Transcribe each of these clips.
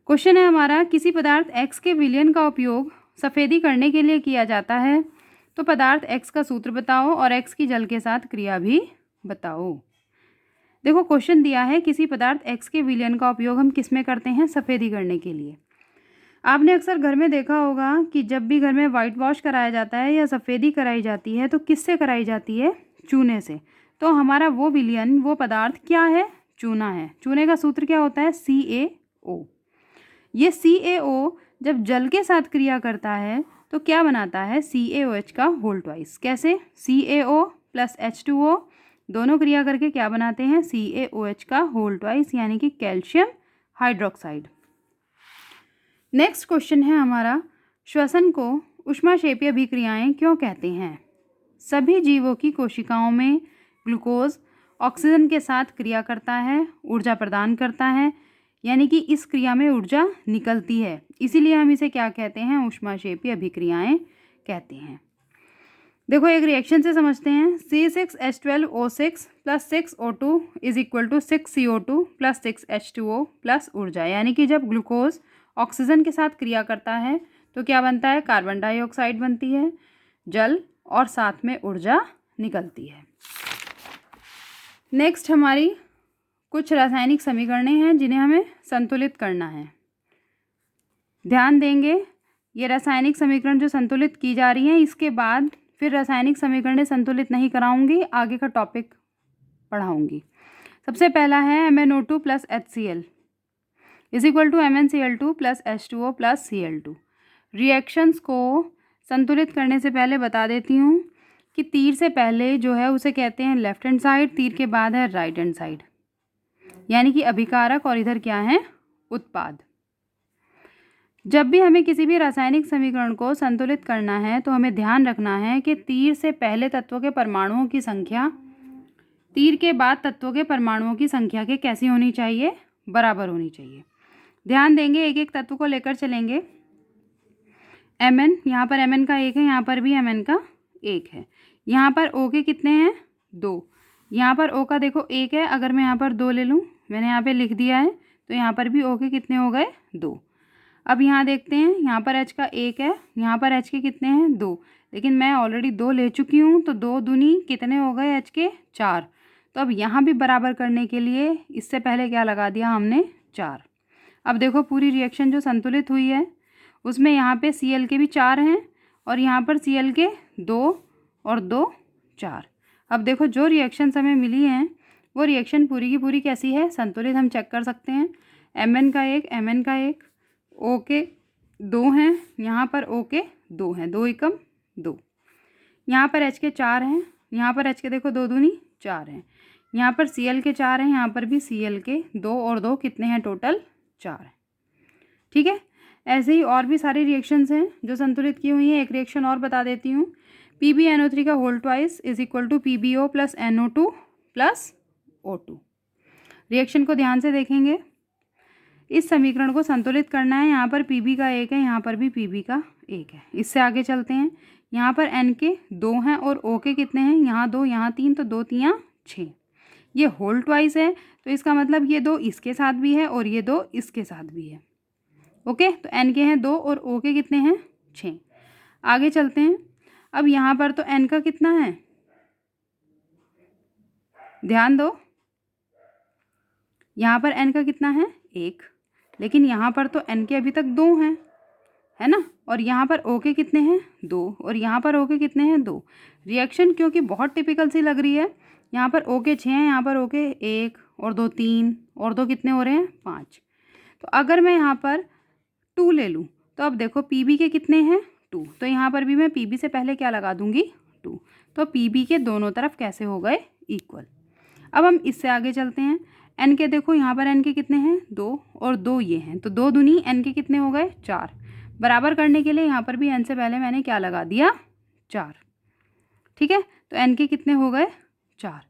Question है हमारा, किसी पदार्थ X के विलयन का उपयोग सफ़ेदी करने के लिए किया जाता है, तो पदार्थ X का सूत्र बताओ और X की जल के साथ क्रिया भी बताओ। देखो क्वेश्चन दिया है किसी पदार्थ X के विलयन का उपयोग हम किस में करते हैं, सफ़ेदी करने के लिए। आपने अक्सर घर में देखा होगा कि जब भी घर में वाइट वॉश कराया जाता है या सफ़ेदी कराई जाती है तो किससे कराई जाती है, चूने से। तो हमारा वो विलयन, वो पदार्थ क्या है, चूना है। चूने का सूत्र क्या होता है, CaO। ये CaO जब जल के साथ क्रिया करता है तो क्या बनाता है, CaOH का होल ट्वाइस। कैसे, CaO प्लस H2O दोनों क्रिया करके क्या बनाते हैं, CaOH का होल ट्वाइस, यानी कि कैल्शियम हाइड्रोक्साइड। नेक्स्ट क्वेश्चन है हमारा, श्वसन को ऊष्माक्षेपीय अभिक्रियाएं क्यों कहते हैं। सभी जीवों की कोशिकाओं में ग्लूकोज ऑक्सीजन के साथ क्रिया करता है, ऊर्जा प्रदान करता है, यानी कि इस क्रिया में ऊर्जा निकलती है, इसीलिए हम इसे क्या कहते हैं, ऊष्माक्षेपीय अभिक्रियाएं कहते हैं। देखो एक रिएक्शन से समझते हैं। C6H12O6 plus 6O2 is equal to 6CO2 plus 6H2O plus ऊर्जा, यानी कि जब ग्लूकोज ऑक्सीजन के साथ क्रिया करता है तो क्या बनता है, कार्बन डाइऑक्साइड बनती है, जल और साथ में ऊर्जा निकलती है। नेक्स्ट हमारी कुछ रासायनिक समीकरणें हैं जिन्हें हमें संतुलित करना है। ध्यान देंगे, ये रासायनिक समीकरण जो संतुलित की जा रही हैं, इसके बाद फिर रासायनिक समीकरणें संतुलित नहीं कराऊंगी, आगे का टॉपिक पढ़ाऊंगी। सबसे पहला है MnO2 plus HCl is equal to MnCl2 plus H2O plus Cl2। Reactions को संतुलित करने से पहले बता देती हूँ कि तीर से पहले जो है उसे कहते हैं लेफ्ट हैंड साइड, तीर के बाद है राइट हैंड साइड, यानी कि अभिकारक और इधर क्या है, उत्पाद। जब भी हमें किसी भी रासायनिक समीकरण को संतुलित करना है तो हमें ध्यान रखना है कि तीर से पहले तत्वों के परमाणुओं की संख्या तीर के बाद तत्वों के परमाणुओं की संख्या के कैसी होनी चाहिए, बराबर होनी चाहिए। ध्यान देंगे, एक एक तत्व को लेकर चलेंगे। Mn, यहाँ पर Mn का 1 है, यहाँ पर भी Mn का 1 है। यहाँ पर O के कितने हैं, 2। यहाँ पर O का देखो 1 है, अगर मैं यहाँ पर 2 ले लूँ, मैंने यहाँ पे लिख दिया है, तो यहाँ पर भी O के कितने हो गए, 2। अब यहाँ देखते हैं, यहाँ पर H का 1 है, यहाँ पर H के कितने हैं, 2, लेकिन मैं ऑलरेडी 2 ले चुकी हूँ, तो 2 दूनी कितने हो गए, H के 4। तो अब यहाँ भी बराबर करने के लिए इससे पहले क्या लगा दिया हमने, 4। अब देखो पूरी रिएक्शन जो संतुलित हुई है उसमें यहाँ पे Cl के भी 4 हैं और यहाँ पर Cl के 2 और 2 4। अब देखो जो रिएक्शन हमें मिली हैं वो रिएक्शन पूरी की पूरी कैसी है, संतुलित। हम चेक कर सकते हैं, Mn का 1, Mn का 1, O के 2 हैं, यहाँ पर O के 2 हैं, 2 एकम 2। यहाँ पर H के 4 हैं, यहाँ पर H के देखो 2 दूनी 4 हैं, यहाँ पर Cl के 4 हैं, यहाँ पर भी Cl के 2 और 2 कितने हैं, टोटल 4 हैं। ठीक है, ऐसे ही और भी सारी रिएक्शंस हैं जो संतुलित की हुई हैं। एक रिएक्शन और बता देती हूँ, PbNO3 का whole twice is equal to PbO plus NO2 plus O2। Reaction को ध्यान से देखेंगे, इस समीकरण को संतुलित करना है। यहाँ पर Pb का 1 है, यहाँ पर भी Pb का 1 है। इससे आगे चलते हैं, यहाँ पर N के 2 हैं और O के कितने हैं, यहाँ 2, यहाँ 3, तो 2 3 6। ये होल ट्वाइस है तो इसका मतलब ये 2 इसके साथ भी है और ये 2 इसके साथ भी है। ओके, तो N के हैं 2 और O के कितने हैं, 6। आगे चलते हैं, अब यहाँ पर तो N का कितना है, ध्यान दो, यहाँ पर N का कितना है, 1, लेकिन यहाँ पर तो N के अभी तक 2 हैं, है ना, और यहाँ पर O के कितने हैं, 2, और यहाँ पर O के कितने हैं, 2। रिएक्शन क्योंकि बहुत टिपिकल सी लग रही है, यहाँ पर O के 6 हैं, यहाँ पर O के 1 और 2 3 और 2 कितने हो रहे हैं, 5। तो अगर मैं यहाँ पर 2 ले लूँ तो अब देखो Pb के कितने हैं, 2, तो यहाँ पर भी मैं Pb से पहले क्या लगा दूँगी, 2, तो Pb के दोनों तरफ कैसे हो गए, इक्वल। अब हम इससे आगे चलते हैं, N के देखो यहाँ पर N के कितने हैं, 2 और 2 ये हैं, तो 2 दूनी N के कितने हो गए, 4। बराबर करने के लिए यहाँ पर भी N से पहले मैंने क्या लगा दिया, 4। ठीक है, तो N के कितने हो गए, 4।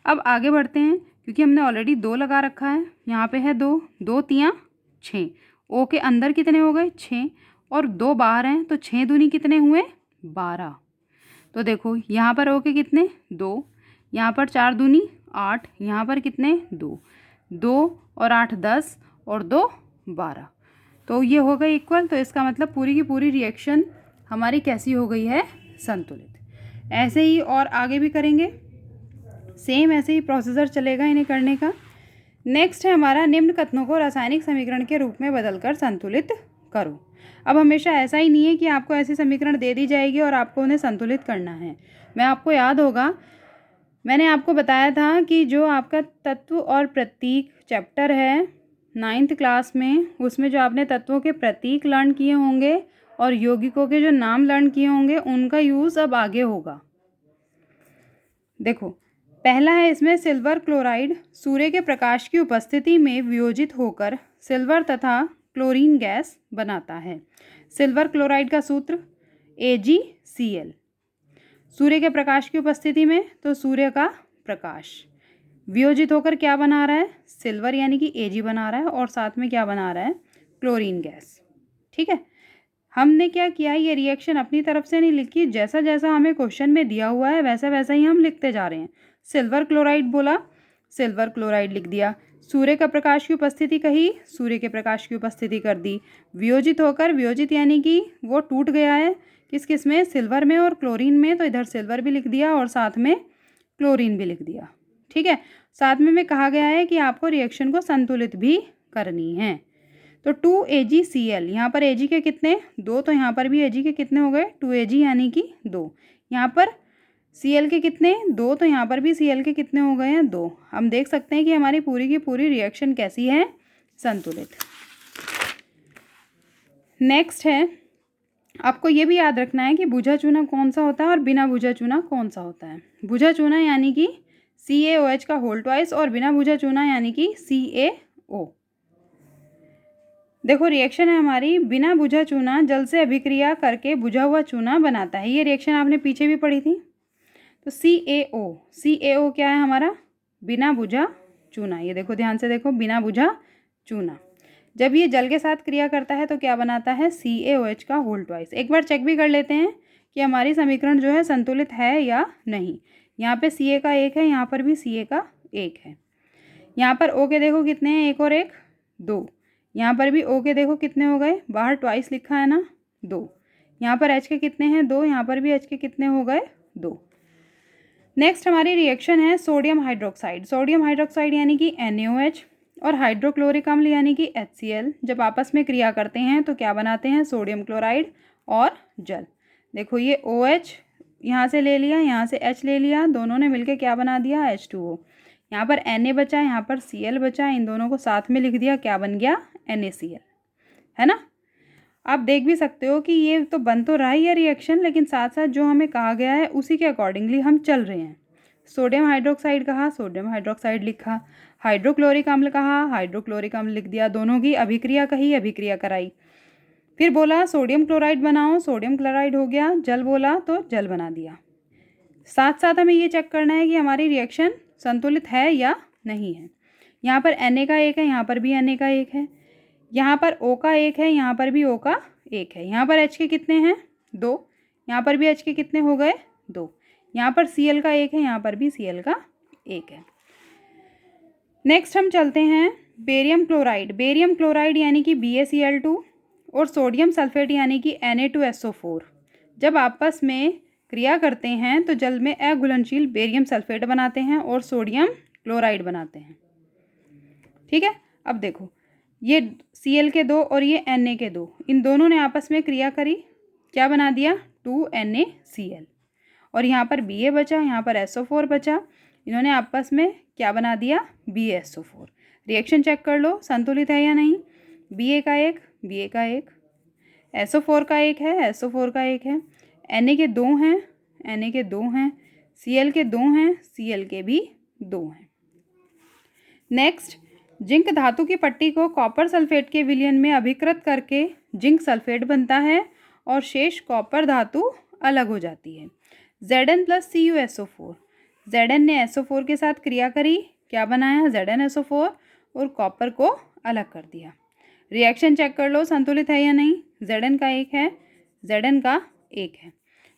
अब आगे बढ़ते हैं, क्योंकि हमने ऑलरेडी 2 लगा रखा है, यहाँ पे है 2, 2 3 6, O के अंदर कितने हो गए, 6 और 2 बाहर हैं, तो 6 दूनी कितने हुए, 12। तो देखो यहाँ पर O के कितने, 2, यहाँ पर 4 दूनी 8, यहाँ पर कितने, 2, 2 और 8 10 और 2 12। तो ये हो गई इक्वल, तो इसका मतलब पूरी की पूरी रिएक्शन हमारी कैसी हो गई है, संतुलित। ऐसे ही और आगे भी करेंगे, सेम ऐसे ही प्रोसीजर चलेगा इन्हें करने का। नेक्स्ट है हमारा निम्न कथनों को रासायनिक समीकरण के रूप में बदलकर संतुलित करो। अब हमेशा ऐसा ही नहीं है कि आपको ऐसी समीकरण दे दी जाएगी और आपको उन्हें संतुलित करना है। मैं आपको याद होगा, मैंने आपको बताया था कि जो आपका तत्व और प्रतीक चैप्टर है 9th क्लास में, उसमें जो आपने तत्वों के प्रतीक लर्न किए होंगे और यौगिकों के जो नाम लर्न किए होंगे उनका यूज़ अब आगे होगा। देखो, पहला है इसमें सिल्वर क्लोराइड सूर्य के प्रकाश की उपस्थिति में वियोजित होकर सिल्वर तथा क्लोरीन गैस बनाता है। सिल्वर क्लोराइड का सूत्र AgCl। सूर्य के प्रकाश की उपस्थिति में, तो सूर्य का प्रकाश वियोजित होकर क्या बना रहा है, सिल्वर यानी कि Ag बना रहा है और साथ में क्या बना रहा है, क्लोरीन गैस। ठीक है, हमने क्या किया, ये रिएक्शन अपनी तरफ से नहीं लिखी, जैसा जैसा हमें क्वेश्चन में दिया हुआ है वैसा वैसा ही हम लिखते जा रहे हैं। सिल्वर क्लोराइड बोला, सिल्वर क्लोराइड लिख दिया। सूर्य का प्रकाश की उपस्थिति कही, सूर्य के प्रकाश की उपस्थिति कर दी। वियोजित होकर, वियोजित यानी कि वो टूट गया है, किस किस में, सिल्वर में और क्लोरीन में, तो इधर सिल्वर भी लिख दिया और साथ में क्लोरीन भी लिख दिया। ठीक है, साथ में कहा गया है कि आपको रिएक्शन को संतुलित भी करनी है। तो 2AgCl, यहाँ पर Ag के कितने, 2, तो यहाँ पर भी Ag के कितने हो गए, 2Ag यानी कि 2। यहाँ पर Cl के कितने, 2, तो यहाँ पर भी Cl के कितने हो गए हैं, 2। हम देख सकते हैं कि हमारी पूरी की पूरी रिएक्शन कैसी है, संतुलित। नेक्स्ट है, आपको ये भी याद रखना है कि बुझा चूना कौन सा होता है और बिना बुझा चूना कौन सा होता है। बुझा चूना यानी कि CaOH का होल ट्वाइस और बिना बुझा चूना यानी कि CaO। देखो, रिएक्शन है हमारी, बिना बुझा चूना जल से अभिक्रिया करके बुझा हुआ चूना बनाता है। ये रिएक्शन आपने पीछे भी पढ़ी थी। तो CaO क्या है हमारा, बिना बुझा चूना। ये देखो, ध्यान से देखो, बिना बुझा चूना जब ये जल के साथ क्रिया करता है तो क्या बनाता है, CaOH का होल ट्वाइस। एक बार चेक भी कर लेते हैं कि हमारी समीकरण जो है संतुलित है या नहीं। यहाँ पे Ca का 1 है, यहाँ पर भी Ca का 1 है। यहाँ पर O के देखो कितने हैं, 1 और 1 2। यहाँ पर भी O के देखो कितने हो गए, बाहर ट्वाइस लिखा है ना, 2। यहाँ पर H के कितने हैं, 2। यहाँ पर भी H के कितने हो गए, 2। नेक्स्ट हमारी रिएक्शन है सोडियम हाइड्रोक्साइड। सोडियम हाइड्रोक्साइड यानी कि NaOH और हाइड्रोक्लोरिक अम्ल यानी कि HCl जब आपस में क्रिया करते हैं तो क्या बनाते हैं, सोडियम क्लोराइड और जल। देखो, ये OH यहाँ से ले लिया, यहाँ से H ले लिया, दोनों ने मिलकर क्या बना दिया, H2O। यहाँ पर Na बचा, यहाँ पर Cl बचा, इन दोनों को साथ में लिख दिया, क्या बन गया, NaCl, है ना। आप देख भी सकते हो कि ये तो बन तो रहा ही है रिएक्शन, लेकिन साथ साथ जो हमें कहा गया है उसी के अकॉर्डिंगली हम चल रहे हैं। सोडियम हाइड्रोक्साइड कहा, सोडियम हाइड्रोक्साइड लिखा। हाइड्रोक्लोरिक अम्ल कहा, हाइड्रोक्लोरिक अम्ल लिख दिया। दोनों की अभिक्रिया कही, अभिक्रिया कराई। फिर बोला सोडियम क्लोराइड बनाओ, सोडियम क्लोराइड हो गया। जल बोला तो जल बना दिया। साथ साथ हमें ये चेक करना है कि हमारी रिएक्शन संतुलित है या नहीं है। यहाँ पर Na का 1 है, यहाँ पर भी Na का 1 है। यहाँ पर O का 1 है, यहाँ पर भी O का 1 है। यहाँ पर H के कितने हैं, 2। यहाँ पर भी H के कितने हो गए, 2। यहाँ पर Cl का 1 है, यहाँ पर भी Cl का 1 है। नेक्स्ट हम चलते हैं बेरियम क्लोराइड। बेरियम क्लोराइड यानी कि BaCl2 और सोडियम सल्फेट यानी कि Na2SO4 जब आपस में क्रिया करते हैं तो जल में अघुलनशील बेरियम सल्फेट बनाते हैं और सोडियम क्लोराइड बनाते हैं। ठीक है, अब देखो, ये Cl के 2 और ये Na के 2, इन दोनों ने आपस में क्रिया करी, क्या बना दिया, 2NaCl। और यहाँ पर Ba बचा, यहाँ पर SO4 बचा, इन्होंने आपस में क्या बना दिया, BaSO4। रिएक्शन चेक कर लो, संतुलित है या नहीं। Ba का 1, Ba का 1, SO4 का 1 है, SO4 का 1 है, Na के 2 हैं, Na के 2 हैं, Cl के 2 हैं, Cl के भी 2 हैं। नेक्स्ट, जिंक धातु की पट्टी को कॉपर सल्फेट के विलयन में अभिकृत करके जिंक सल्फेट बनता है और शेष कॉपर धातु अलग हो जाती है। Zn + CuSO4, Zn ने SO4 के साथ क्रिया करी, क्या बनाया, ZnSO4 और कॉपर को अलग कर दिया। रिएक्शन चेक कर लो, संतुलित है या नहीं। Zn का 1 है, Zn का 1 है,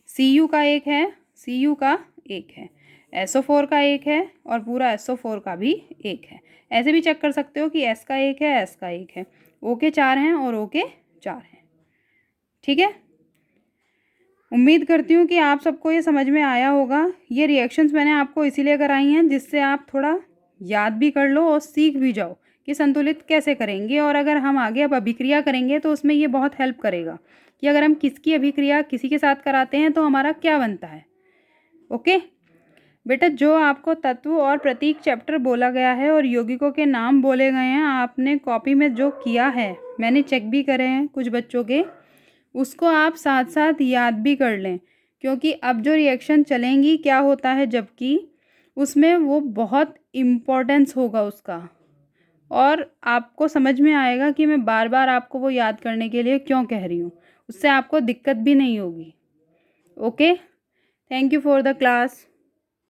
Cu का 1 है, Cu का 1 है, SO4 का 1 है और पूरा SO4 का भी 1 है। ऐसे भी चेक कर सकते हो कि S का 1 है, S का 1 है। ओ के 4 हैं और ओ के 4 हैं। ठीक है, उम्मीद करती हूँ कि आप सबको ये समझ में आया होगा। ये रिएक्शंस मैंने आपको इसीलिए कराई हैं जिससे आप थोड़ा याद भी कर लो और सीख भी जाओ कि संतुलित कैसे करेंगे, और अगर हम आगे अब अभिक्रिया करेंगे तो उसमें ये बहुत हेल्प करेगा कि अगर हम किसकी अभिक्रिया किसी के साथ कराते हैं तो हमारा क्या बनता है। ओके बेटा, जो आपको तत्व और प्रतीक चैप्टर बोला गया है और यौगिकों के नाम बोले गए हैं, आपने कॉपी में जो किया है, मैंने चेक भी करे हैं कुछ बच्चों के, उसको आप साथ साथ याद भी कर लें, क्योंकि अब जो रिएक्शन चलेंगी क्या होता है जबकि उसमें वो बहुत इम्पोर्टेंस होगा उसका, और आपको समझ में आएगा कि मैं बार बार आपको वो याद करने के लिए क्यों कह रही हूँ। उससे आपको दिक्कत भी नहीं होगी। Okay, thank you for the class.